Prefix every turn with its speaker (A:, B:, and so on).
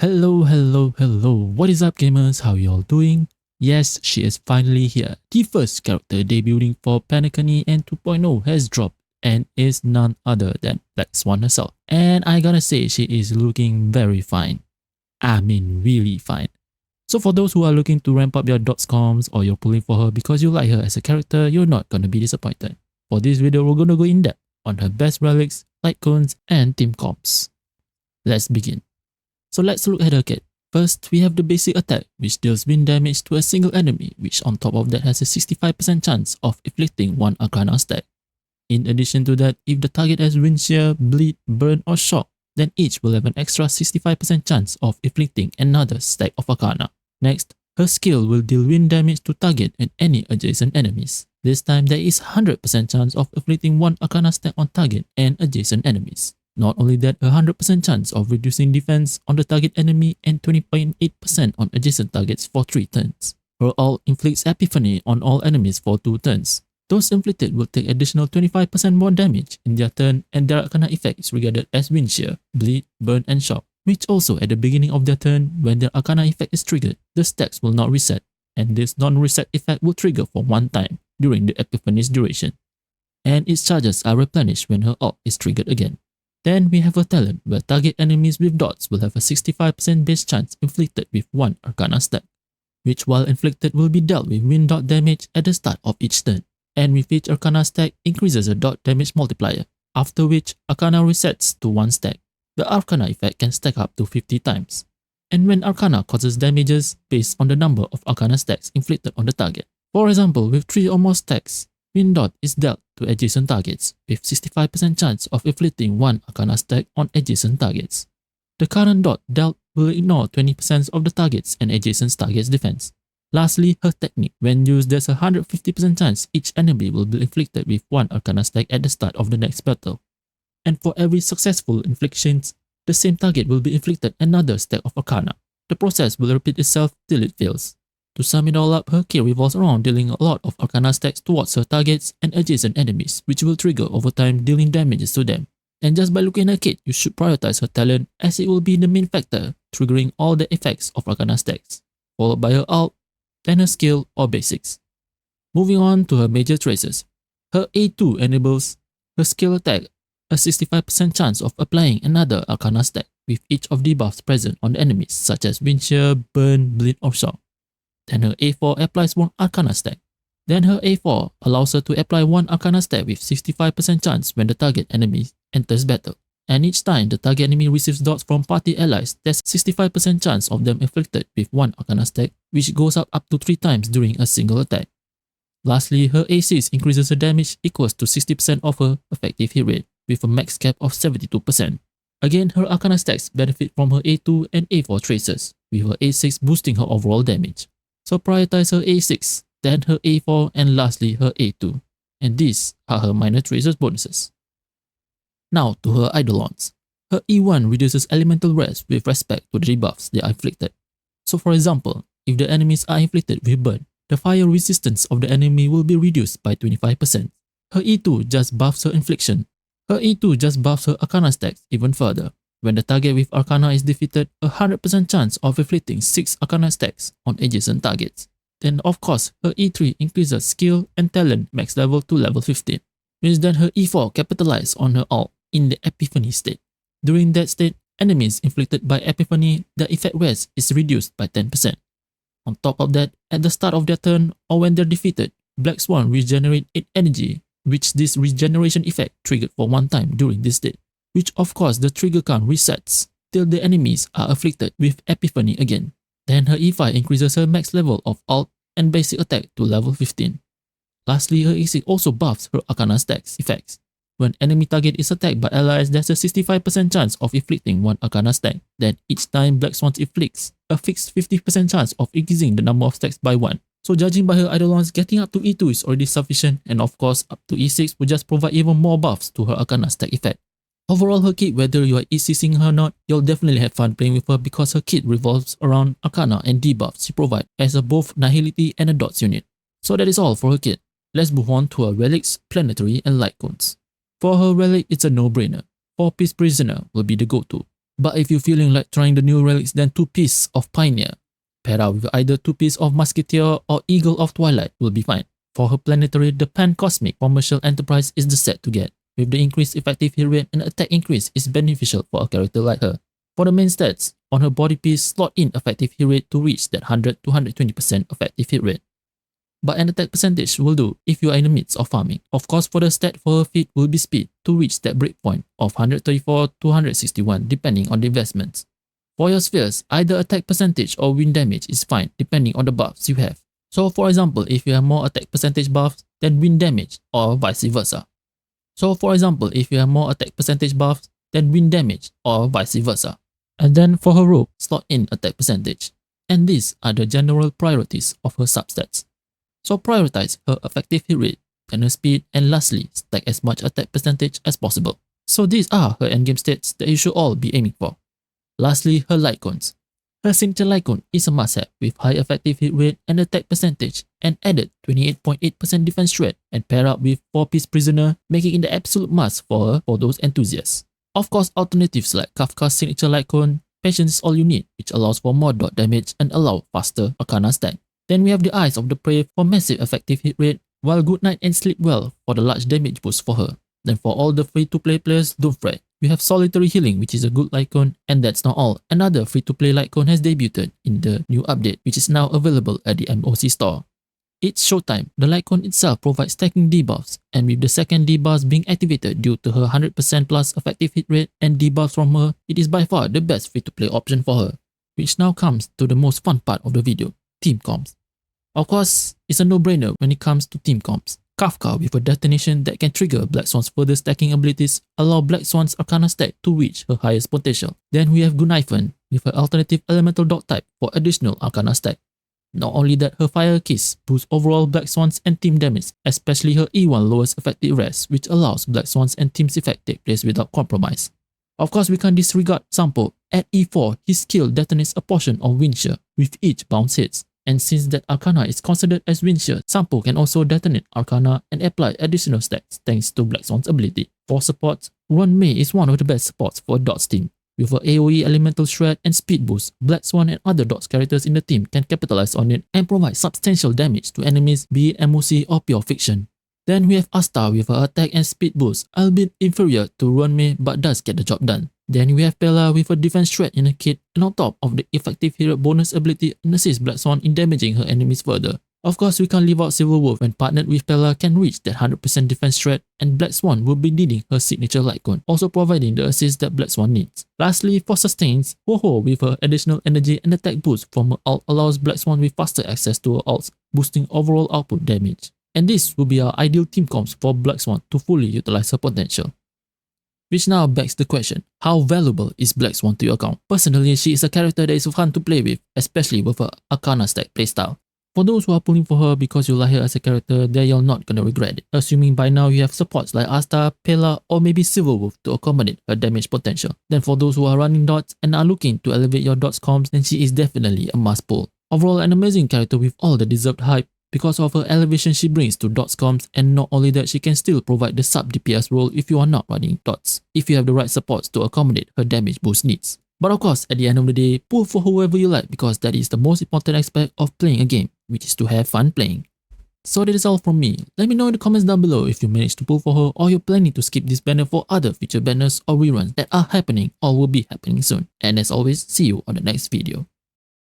A: Hello, what is up gamers, how y'all doing? Yes, she is finally here. The first character debuting for Panacani and 2.0 has dropped and is none other than Black Swan herself. And I gotta say, she is looking very fine. I mean really fine. So for those who are looking to ramp up your DoT comms or you're pulling for her because you like her as a character, you're not gonna be disappointed. For this video, we're gonna go in depth on her best relics, light cones, and team comps. Let's begin. So let's look at her kit. First, we have the basic attack, which deals wind damage to a single enemy, which on top of that has a 65% chance of inflicting one Arcana stack. In addition to that, if the target has wind shear, bleed, burn or shock, then each will have an extra 65% chance of inflicting another stack of Arcana. Next, her skill will deal wind damage to target and any adjacent enemies. This time there is 100% chance of inflicting one Arcana stack on target and adjacent enemies. Not only that, a 100% chance of reducing defense on the target enemy and 20.8% on adjacent targets for 3 turns. Her ult inflicts Epiphany on all enemies for 2 turns. Those inflicted will take additional 25% more damage in their turn, and their Arcana effect is regarded as wind shear, bleed, burn and shock, which also at the beginning of their turn, when their Arcana effect is triggered, the stacks will not reset, and this non-reset effect will trigger for 1 time during the Epiphany's duration. And its charges are replenished when her ult is triggered again. Then we have a talent where target enemies with dots will have a 65% base chance inflicted with 1 Arcana stack, which while inflicted will be dealt with wind dot damage at the start of each turn, and with each Arcana stack increases the dot damage multiplier, after which Arcana resets to 1 stack. The Arcana effect can stack up to 50 times, and when Arcana causes damages based on the number of Arcana stacks inflicted on the target. For example, with 3 or more stacks, wind dot is dealt to adjacent targets with 65% chance of inflicting 1 Arcana stack on adjacent targets. The current dot dealt will ignore 20% of the targets and adjacent targets defense. Lastly, her technique, when used, there's a 150% chance each enemy will be inflicted with 1 Arcana stack at the start of the next battle. And for every successful inflictions, the same target will be inflicted another stack of Arcana. The process will repeat itself till it fails. To sum it all up, her kit revolves around dealing a lot of Arcana stacks towards her targets and adjacent enemies, which will trigger over time dealing damages to them. And just by looking at her kit, you should prioritize her talent as it will be the main factor triggering all the effects of Arcana stacks, followed by her ult, then her skill or basics. Moving on to her major traces. Her A2 enables her skill attack a 65% chance of applying another Arcana stack with each of the buffs present on the enemies such as wind shear, burn, bleed or shock. Then her A4 applies 1 Arcana stack. Then her A4 allows her to apply 1 Arcana stack with 65% chance when the target enemy enters battle. And each time the target enemy receives dots from party allies, there's 65% chance of them inflicted with 1 Arcana stack, which goes up to 3 times during a single attack. Lastly, her A6 increases her damage equals to 60% of her effective hit rate, with a max cap of 72%. Again, her Arcana stacks benefit from her A2 and A4 traces, with her A6 boosting her overall damage. So prioritize her A6, then her A4 and lastly her A2. And these are her minor traces bonuses. Now to her Eidolons. Her E1 reduces elemental rest with respect to the debuffs they are inflicted. So for example, if the enemies are inflicted with burn, the fire resistance of the enemy will be reduced by 25%. Her E2 just buffs her infliction. Her E2 just buffs her Arcana stacks even further. When the target with Arcana is defeated, a 100% chance of inflicting 6 Arcana stacks on adjacent targets. Then of course, her E3 increases skill and talent max level to level 15, which then her E4 capitalizes on her ult in the Epiphany state. During that state, enemies inflicted by Epiphany, their effect rest is reduced by 10%. On top of that, at the start of their turn or when they're defeated, Black Swan regenerates 8 energy, which this regeneration effect triggered for 1 time during this state, which of course the trigger count resets till the enemies are afflicted with Epiphany again. Then her E5 increases her max level of ult and basic attack to level 15. Lastly, her E6 also buffs her Arcana stacks effects. When enemy target is attacked by allies, there's a 65% chance of inflicting 1 Arcana stack. Then each time Black Swan inflicts, a fixed 50% chance of increasing the number of stacks by 1. So judging by her Eidolons, getting up to E2 is already sufficient, and of course up to E6 will just provide even more buffs to her Arcana stack effect. Overall, her kit, whether you are ECCing her or not, you'll definitely have fun playing with her because her kit revolves around Arcana and debuffs she provides as a both Nihility and a DoT unit. So that is all for her kit. Let's move on to her Relics, Planetary and Light Cones. For her Relic, it's a no-brainer. 4-piece Prisoner will be the go-to. But if you're feeling like trying the new relics, then 2-piece of Pioneer, paired out with either 2-piece of Musketeer or Eagle of Twilight will be fine. For her planetary, the Pan-Cosmic Commercial Enterprise is the set to get. With the increased effective hit rate and attack increase is beneficial for a character like her. For the main stats, on her body piece, slot in effective hit rate to reach that 100-120% effective hit rate. But an attack percentage will do if you are in the midst of farming. Of course, for the stat for her feat will be speed to reach that breakpoint of 134-161 depending on the investments. For your spheres, either attack percentage or wind damage is fine depending on the buffs you have. So for example, if you have more attack percentage buffs, then wind damage or vice versa. And then for her rogue, slot in attack percentage. And these are the general priorities of her substats. So prioritize her effective hit rate, then her speed, and lastly, stack as much attack percentage as possible. So these are her endgame stats that you should all be aiming for. Lastly, her light cones. Her signature light cone is a must-have with high effective hit rate and attack percentage and added 28.8% defense rate and pair up with 4-piece prisoner, making it the absolute must for her for those enthusiasts. Of course, alternatives like Kafka's signature light cone, patience is all you need, which allows for more dot damage and allow faster Arcana stack. Then we have the Eyes of the Prey for massive effective hit rate, while Good Night and Sleep Well for the large damage boost for her. Then for all the free-to-play players, don't fret. We have Solitary Healing, which is a good light cone, and that's not all. Another free-to-play light cone has debuted in the new update, which is now available at the MOC store. It's showtime. The light cone itself provides stacking debuffs, and with the second debuff being activated due to her 100% plus effective hit rate and debuffs from her, it is by far the best free-to-play option for her. Which now comes to the most fun part of the video, team comps. Of course, it's a no-brainer when it comes to team comps. Kafka with a detonation that can trigger Black Swan's further stacking abilities allow Black Swan's Arcana stack to reach her highest potential. Then we have Gunaifen with her alternative elemental dog type for additional Arcana stack. Not only that, her Fire Kiss boosts overall Black Swans and team damage, especially her E1 lowest effective rest, which allows Black Swans and team's effect take place without compromise. Of course, we can't disregard Sampo. At E4, his skill detonates a portion of Windshear with each bounce hits. And since that Arcana is considered as Windshear, Sampo can also detonate Arcana and apply additional stacks thanks to Black Swan's ability. For supports, Ron May is one of the best supports for DoT's team. With her AoE Elemental Shred and Speed Boost, Black Swan and other DoT's characters in the team can capitalize on it and provide substantial damage to enemies, be it MOC or pure fiction. Then we have Asta with her attack and speed boost, albeit inferior to Ron May but does get the job done. Then we have Pella with a defense shred in her kit, and on top of the effective hero bonus ability and assist Black Swan in damaging her enemies further. Of course, we can't leave out Silverwolf when partnered with Pella can reach that 100% defense shred, and Black Swan will be needing her signature light cone, also providing the assist that Black Swan needs. Lastly, for sustains, Ho-Ho with her additional energy and attack boost from her ult allows Black Swan with faster access to her ults, boosting overall output damage. And this will be our ideal team comps for Black Swan to fully utilize her potential. Which now begs the question, how valuable is Black Swan to your account? Personally, she is a character that is fun to play with, especially with her Arcana stack playstyle. For those who are pulling for her because you like her as a character, then you're not gonna regret it, assuming by now you have supports like Asta, Pela, or maybe Silverwolf to accommodate her damage potential. Then for those who are running DoTs and are looking to elevate your DoTs comps, then she is definitely a must pull. Overall, an amazing character with all the deserved hype, because of her elevation she brings to DoTs comps, and not only that, she can still provide the sub DPS role if you are not running DoTs, if you have the right supports to accommodate her damage boost needs. But of course, at the end of the day, pull for whoever you like because that is the most important aspect of playing a game, which is to have fun playing. So that is all from me. Let me know in the comments down below if you managed to pull for her or you're planning to skip this banner for other featured banners or reruns that are happening or will be happening soon. And as always, see you on the next video.